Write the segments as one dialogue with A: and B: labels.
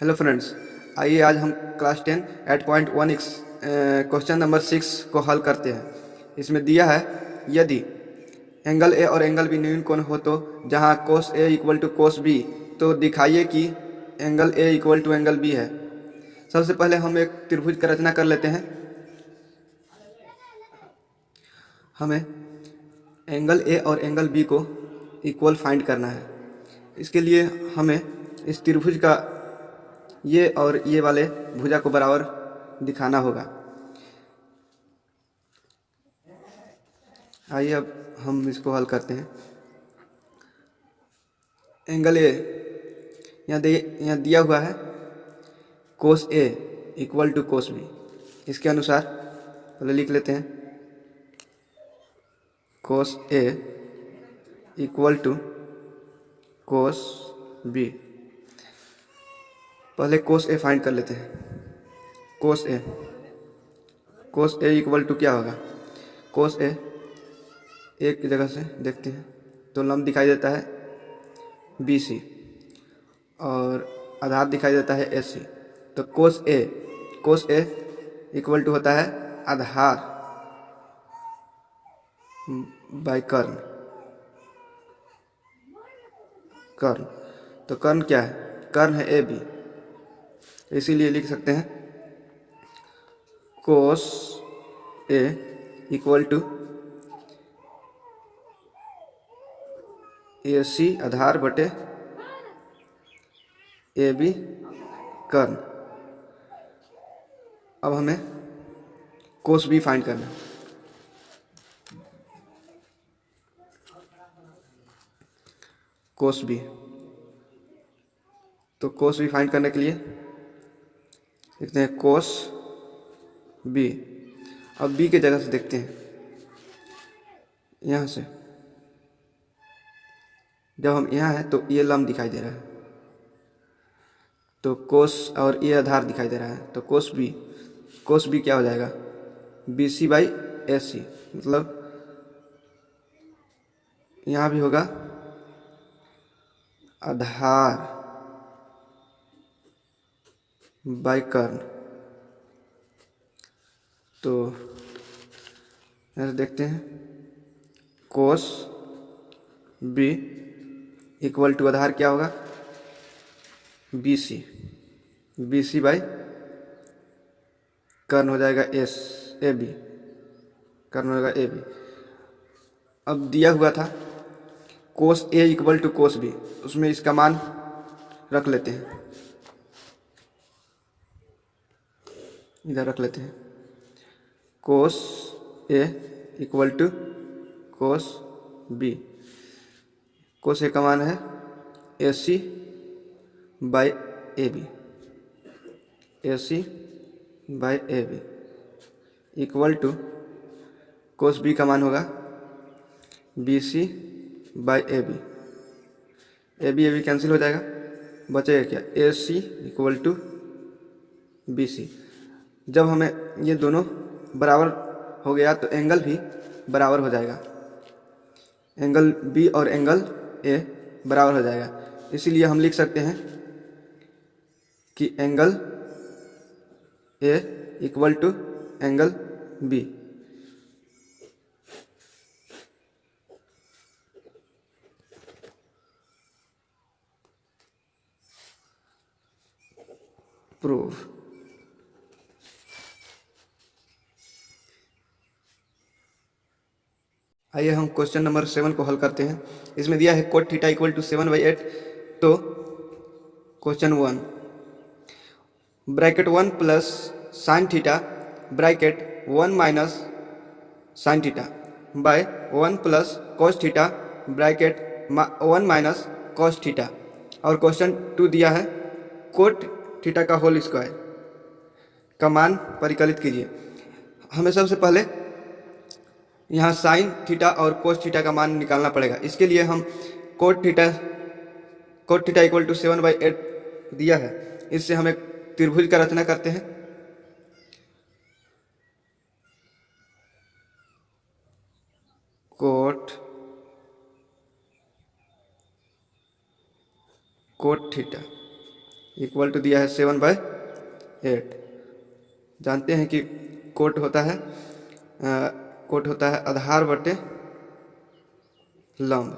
A: Hello friends, आइए आज हम क्लास 10 8.1x क्वेश्चन नंबर 6 को हल करते हैं। इसमें दिया है, यदि एंगल ए और एंगल बी न्यून कोण हो तो जहां cos A equal to cos B, तो दिखाइए कि angle A equal to angle B है। सबसे पहले हम एक त्रिभुज का रचना कर लेते हैं। हमें एंगल ए और एंगल बी को इक्वल फाइंड करना है। इसके लिए हमें इस त्रिभुज का ये और ये वाले भुजा को बराबर दिखाना होगा। आइए अब हम इसको हल करते हैं। एंगल ए यहाँ दिया हुआ है कोस A equal to cos B. इसके अनुसार पहले लिख लेते हैं, cos A equal to cos B. पहले कोस ए फाइंड कर लेते हैं। कोस ए इक्वल टू क्या होगा? कोस ए एक जगह से देखते हैं तो लंब दिखाई देता है बी सी और आधार दिखाई देता है ए सी। तो कोस ए इक्वल टू होता है आधार बाय कर्ण। तो कर्ण क्या है? कर्ण है ए बी, इसीलिए लिख सकते हैं कोस ए इक्वल टू ए सी आधार बटे ए बी कर्ण। अब हमें कोस बी फाइंड करना है। कोस बी, तो कोस बी फाइंड करने के लिए लिखते हैं कोस बी। अब बी के जगह से देखते हैं, यहाँ से जब हम यहाँ हैं तो ये लंब दिखाई दे रहा है, तो कोस और ये आधार दिखाई दे रहा है। तो कोस बी क्या हो जाएगा? बी सी बाई ए सी, मतलब यहाँ भी होगा आधार बाई कर्ण। तो यहाँ से देखते हैं कोस बी इक्वल टू आधार क्या होगा? बी सी बाई कर्ण हो जाएगा ए बी, कर्ण हो जाएगा ए बी। अब दिया हुआ था कोस A equal to cos B, उसमें इसका मान रख लेते हैं, इधर रख लेते हैं। Cos A equal to cos B, cos A का मान है A C by A B, A C by A B equal to cos B का मान होगा B C by A B cancel हो जाएगा, बचेगा क्या? A C equal to B C. जब हमें ये दोनों बराबर हो गया तो एंगल भी बराबर हो जाएगा, एंगल बी और एंगल ए बराबर हो जाएगा। इसीलिए हम लिख सकते हैं कि angle A equal to angle B. Prove. आइए हम क्वेश्चन नंबर 7 को हल करते हैं। इसमें दिया है कोट थीटा इक्वल टू 7/8। तो question 1, bracket 1 plus sine theta bracket 1 minus sine theta by 1 plus cos theta bracket 1 minus cos theta. और क्वेश्चन 2 दिया है कोट थीटा का होल स्क्वायर का मान परिकलित कीजिए। हमें सबसे पहले यहाँ साइन थीटा और कोस थीटा का मान निकालना पड़ेगा। इसके लिए हम कोट थीटा इक्वल टू 7/8 दिया है, इससे हम एक त्रिभुज का रचना करते हैं। कोट थीटा इक्वल टू दिया है 7/8। जानते हैं कि कोट होता है आधार बटे लंब।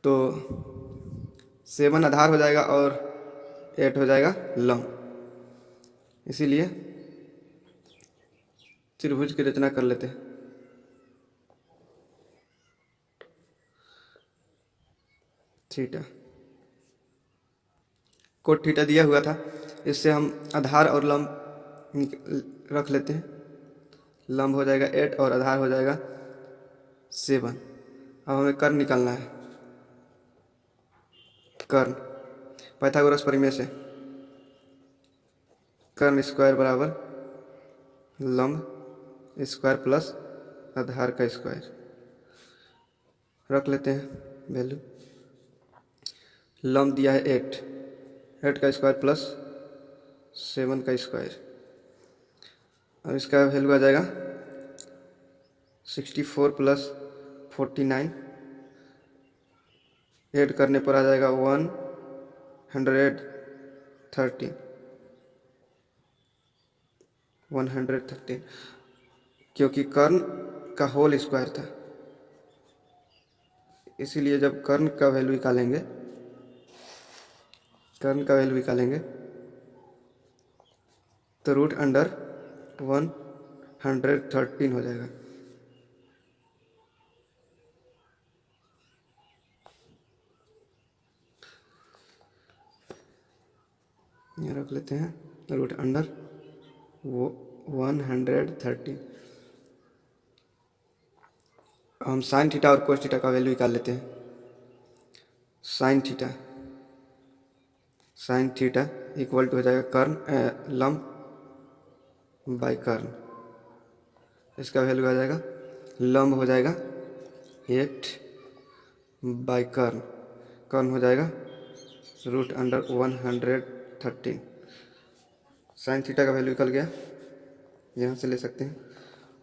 A: तो 7 आधार हो जाएगा और 8 हो जाएगा लंब। इसीलिए त्रिभुज की रचना कर लेते हैं। थीटा, कोट थीटा दिया हुआ था, इससे हम आधार और लंब रख लेते हैं। लंब हो जाएगा 8 और आधार हो जाएगा 7। अब हमें कर्ण निकालना है। कर्ण पाइथागोरस प्रमेय से कर्ण स्क्वायर बराबर लंब स्क्वायर प्लस आधार का स्क्वायर। रख लेते हैं वैल्यू। लंब दिया है 8 का स्क्वायर प्लस 7 का स्क्वायर, और इसका वैल्यू आ जाएगा 64 प्लस 49। ऐड करने पर आ जाएगा 113, क्योंकि कर्ण का होल स्क्वायर था, इसीलिए जब कर्ण का वैल्यू निकालेंगे तो √113 हो जाएगा। यहाँ रख लेते हैं √113। हम साइन थीटा और कोस थीटा का वैल्यू निकाल लेते हैं। साइन थीटा इक्वल टू हो जाएगा कर्ण लंब बाई कर्ण। इसका वैल्यू आ जाएगा, लंब हो जाएगा 8 बाई कर्ण हो जाएगा √113। साइन थीटा का वैल्यू निकल गया, यहाँ से ले सकते हैं।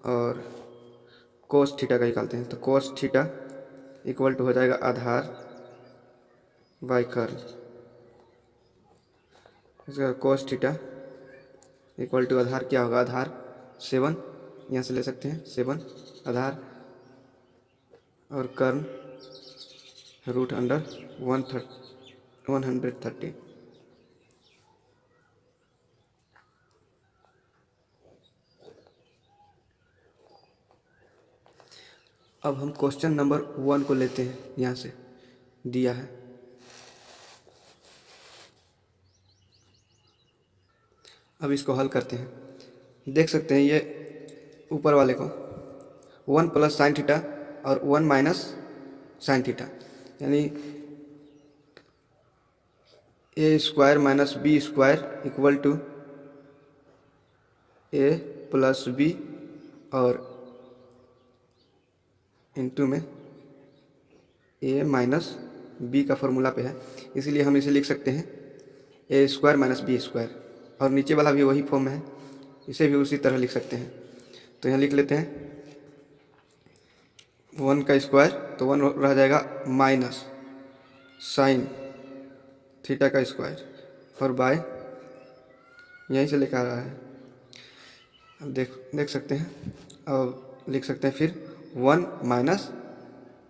A: और कोस थीटा का निकालते हैं, तो कोस थीटा इक्वल टू हो जाएगा आधार बाई कर्ण। इसका कोस थीटा इक्वल टू आधार क्या होगा, आधार 7, यहाँ से ले सकते हैं 7 आधार, और कर्ण √113। अब हम क्वेश्चन नंबर 1 को लेते हैं, यहाँ से दिया है। अब इसको हल करते हैं। देख सकते हैं ये ऊपर वाले को 1 प्लस साइन थीटा और 1 माइनस साइन थीटा, यानी A square minus B square equal to A plus B, और इनटू में ए माइनस बी का फॉर्मूला पे है, इसीलिए हम इसे लिख सकते हैं A square minus B square, और नीचे वाला भी वही फॉर्म है, इसे भी उसी तरह लिख सकते हैं। तो यहाँ लिख लेते हैं 1 का स्क्वायर, तो 1 रह जाएगा माइनस साइन थीटा का स्क्वायर, और बाय यहीं से लिखा रहा है। अब देख सकते हैं, और लिख सकते हैं फिर 1 माइनस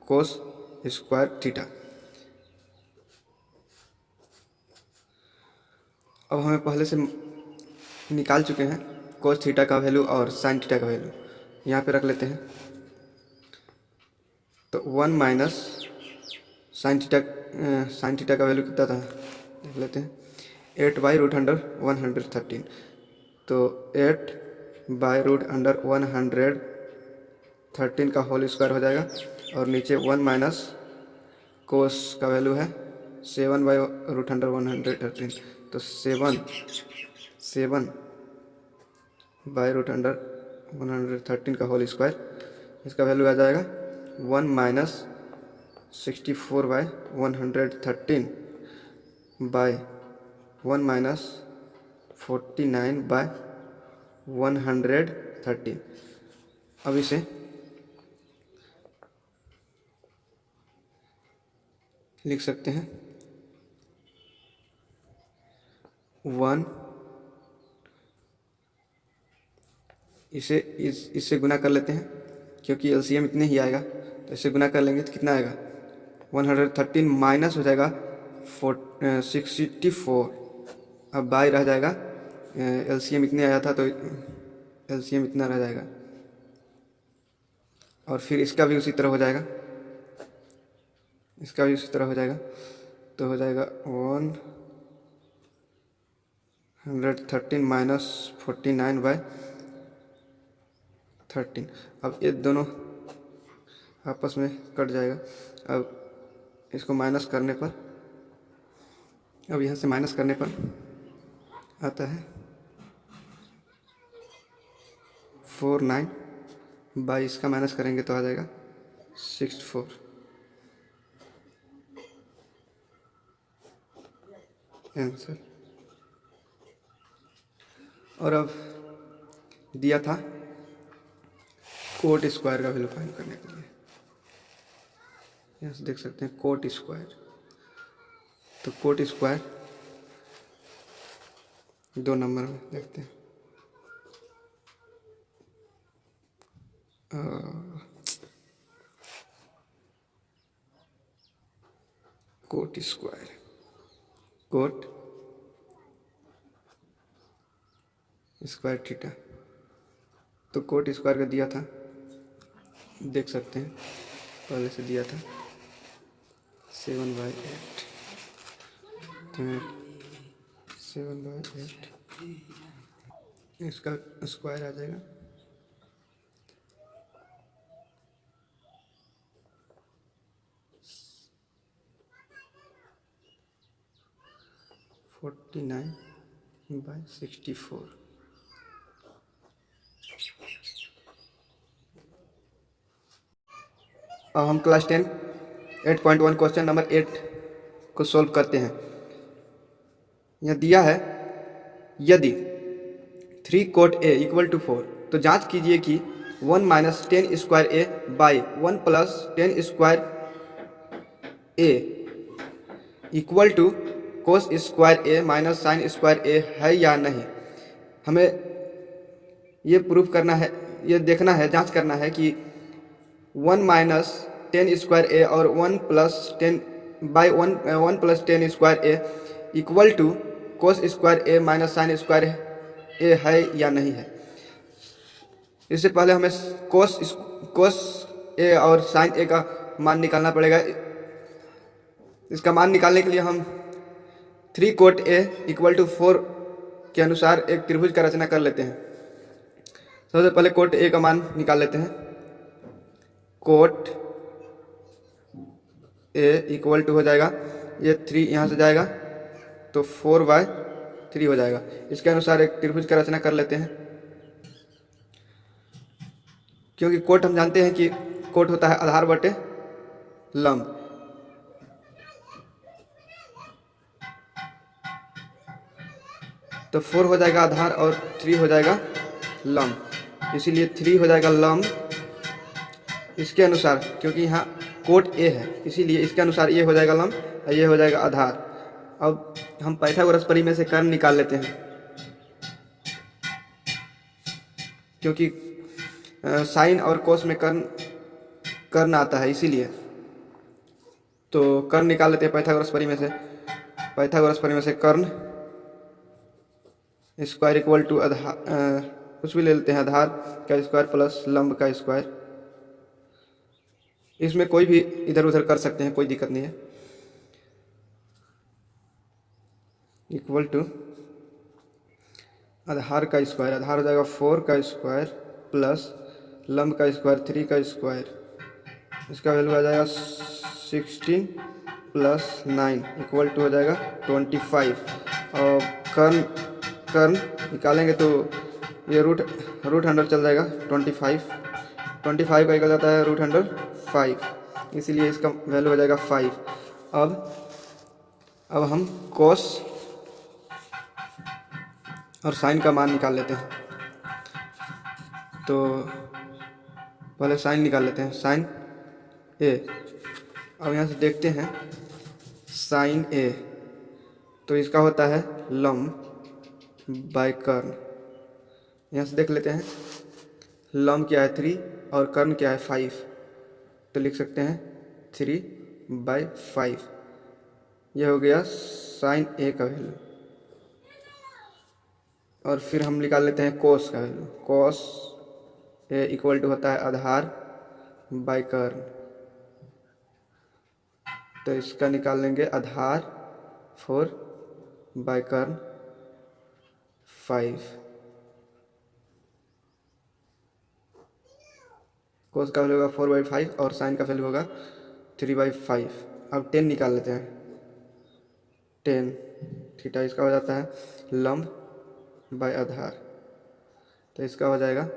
A: कोस स्क्वायर थीटा। अब हमें पहले से निकाल चुके हैं कोस थीटा का वैल्यू और साइन थीटा का वैल्यू, यहाँ पे रख लेते हैं। तो 1 माइनस साइन थीटा का वैल्यू कितना था, देख लेते हैं 8/√113। तो 8/√113 का होल स्क्वायर हो जाएगा, और नीचे 1 माइनस कोस का वैल्यू है 7/√113। तो 7/√113 का होल स्क्वायर, इसका वैल्यू आ जाएगा 1 माइनस 64/113 बाय 1 माइनस 49/113। अब इसे लिख सकते हैं 1, इससे गुना कर लेते हैं क्योंकि एलसीएम इतने ही आएगा, तो इससे गुना कर लेंगे तो कितना आएगा 113 माइनस हो जाएगा 64। अब बाई रह जाएगा, एलसीएम इतने आया था तो एलसीएम इतना रह जाएगा, और फिर इसका भी उसी तरह हो जाएगा, इसका भी उसी तरह हो जाएगा, तो हो जाएगा 113 माइनस 49/13। अब ये दोनों आपस में कट जाएगा। अब इसको माइनस करने पर, अब यहाँ से माइनस करने पर आता है 49, बाई इसका माइनस करेंगे तो आ जाएगा 64। आंसर। और अब दिया था कोट स्क्वायर का वैल्यू फाइंड करने के लिए, यहाँ से देख सकते हैं कोट स्क्वायर। तो कोट स्क्वायर 2 नंबर में देखते हैं। Coat square, coat square theta. तो कोट स्क्वायर का दिया था, देख सकते हैं पहले से दिया था 7/8, तो 7/8 इसका स्क्वायर आ जाएगा 49/64। अब हम क्लास 10 8.1 क्वेश्चन नंबर 8 को सॉल्व करते हैं। यह दिया है यदि 3 cot A = 4, तो जांच कीजिए कि 1 - 10 square A by 1 + 10 square A equal to cos square A minus sine square A है या नहीं। हमें ये प्रूफ करना है, ये देखना है, जांच करना है कि 1 - 10 स्क्वायर A और 1 + 10 by 1 + 10 square A equal to cos square A minus sine square A है या नहीं है। इससे पहले हमें कोस A और साइन A का मान निकालना पड़ेगा। इसका मान निकालने के लिए हम 3 cot A = 4 के अनुसार एक त्रिभुज का रचना कर लेते हैं। सबसे पहले कोट A का मान निकाल लेते हैं। कोट A = हो जाएगा, ये 3 यहाँ से जाएगा तो 4/3 हो जाएगा। इसके अनुसार एक त्रिभुज का रचना कर लेते हैं। क्योंकि कोट हम जानते हैं कि कोट होता है आधार बटे लंब। तो 4 हो जाएगा आधार और 3 हो जाएगा लंब, इसीलिए 3 हो जाएगा लंब। इसके अनुसार, क्योंकि यहाँ कोट A है इसीलिए इसके अनुसार ये हो जाएगा लंब और ये हो जाएगा आधार। अब हम पाइथागोरस प्रमेय से कर्ण निकाल लेते हैं, क्योंकि साइन और कोस में कर्ण आता है, इसीलिए तो कर्ण निकाल लेते हैं पाइथागोरस प्रमेय से। पाइथागोरस प्रमेय से कर्ण स्क्वायर इक्वल टू आधार, कुछ भी ले लेते हैं, आधार का स्क्वायर प्लस लंब का स्क्वायर। इसमें कोई भी इधर उधर कर सकते हैं, कोई दिक्कत नहीं है। इक्वल टू आधार का स्क्वायर, आधार हो जाएगा 4 का स्क्वायर प्लस लंब का स्क्वायर 3 का स्क्वायर। इसका वैल्यू आ जाएगा 16 + 9 इक्वल टू हो जाएगा 25। और कर्ण निकालेंगे तो ये रूट अंडर चल जाएगा 25 का निकल जाता है √5, इसीलिए इसका वैल्यू हो जाएगा 5। अब हम कोस और साइन का मान निकाल लेते हैं। तो पहले साइन निकाल लेते हैं, साइन A। अब यहाँ से देखते हैं साइन A, तो इसका होता है लंब बाय कर्न। यहाँ से देख लेते हैं, लम क्या है 3 और कर्न क्या है 5, तो लिख सकते हैं 3/5। यह हो गया साइन ए का वैल्यू। और फिर हम निकाल लेते हैं कोस का value. Cos A equal to होता है आधार बाय कर्न, तो इसका निकाल लेंगे आधार 4 बाय कर्न 5। कोस का वैल्यू होगा 4/5 और साइन का वैल्यू होगा 3/5। अब 10 निकाल लेते हैं। 10 थीटा इसका हो जाता है लंब बाय आधार, तो इसका हो जाएगा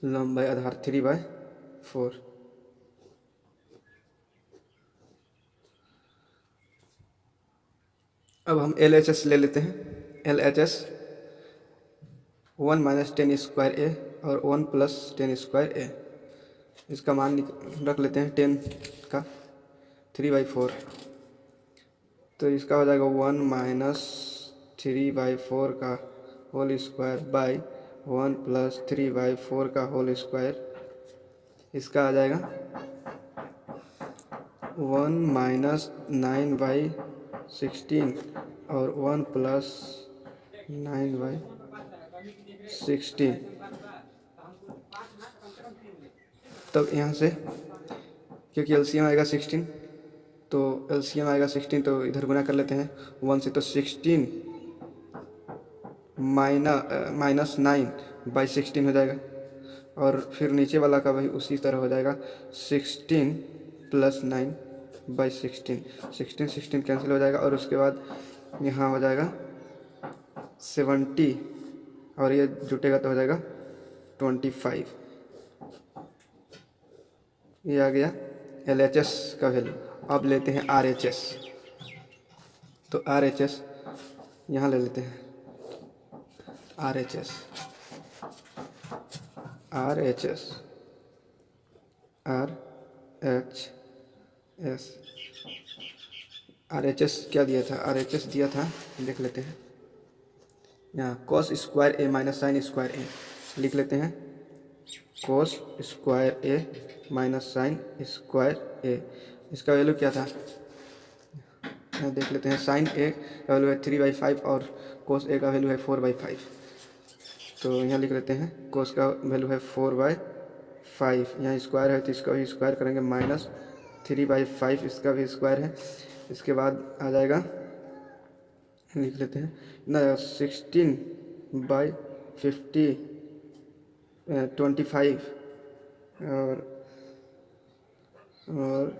A: लंब बाय आधार 3/4। अब हम LHS ले लेते हैं। LHS 1 - 10 स्क्वायर ए और 1 + 10 स्क्वायर ए। इसका मान रख लेते हैं 10 का 3/4, तो इसका हो जाएगा 1 - 3/4 का होल स्क्वायर बाय 1 + 3/4 का होल स्क्वायर। इसका आ जाएगा 1 - 9/16 और 1 + 9/16। तब यहाँ से क्योंकि LCM आएगा 16, तो LCM आएगा 16, तो इधर गुना कर लेते हैं 1 से, तो 16 -9/16 हो जाएगा। और फिर नीचे वाला का वही उसी तरह हो जाएगा 16 + 9/16। 16 कैंसिल हो जाएगा और उसके बाद यहाँ हो जाएगा 70 और ये जुटेगा तो हो जाएगा 25। ये आ गया LHS का वैल्यू। अब लेते हैं RHS, तो RHS यहाँ ले लेते हैं। RHS क्या दिया था? RHS दिया था, देख लेते हैं। यहाँ cos स्क्वायर ए माइनस साइन स्क्वायर ए लिख लेते हैं। cos स्क्वायर ए माइनस साइन स्क्वायर ए, इसका वैल्यू क्या था? यहाँ देख लेते हैं। साइन ए का वैल्यू है 3/5 और कोस ए का वैल्यू है 4/5, तो यहाँ लिख लेते हैं कोस का वैल्यू है 4/5। यहाँ स्क्वायर है तो इसका भी स्क्वायर करेंगे, -3/5 इसका भी स्क्वायर है। इसके बाद आ जाएगा, लिख लेते हैं ना 16/50 25 और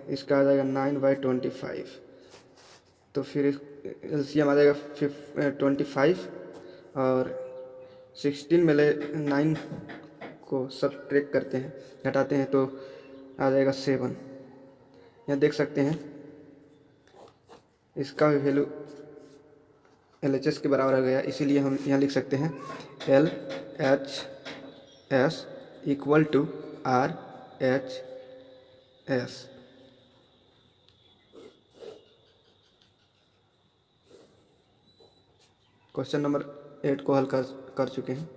A: इसका आ जाएगा 9/25। तो फिर LCM आ जाएगा 25 और 16 में ले 9 को सब्ट्रैक्ट करते हैं, घटाते हैं, तो आ जाएगा 7। यहाँ देख सकते हैं इसका भी वैल्यू LHS के बराबर आ गया, इसीलिए हम यहाँ लिख सकते हैं LHS equal to RHS। Question number 8 को हल कर चुके हैं।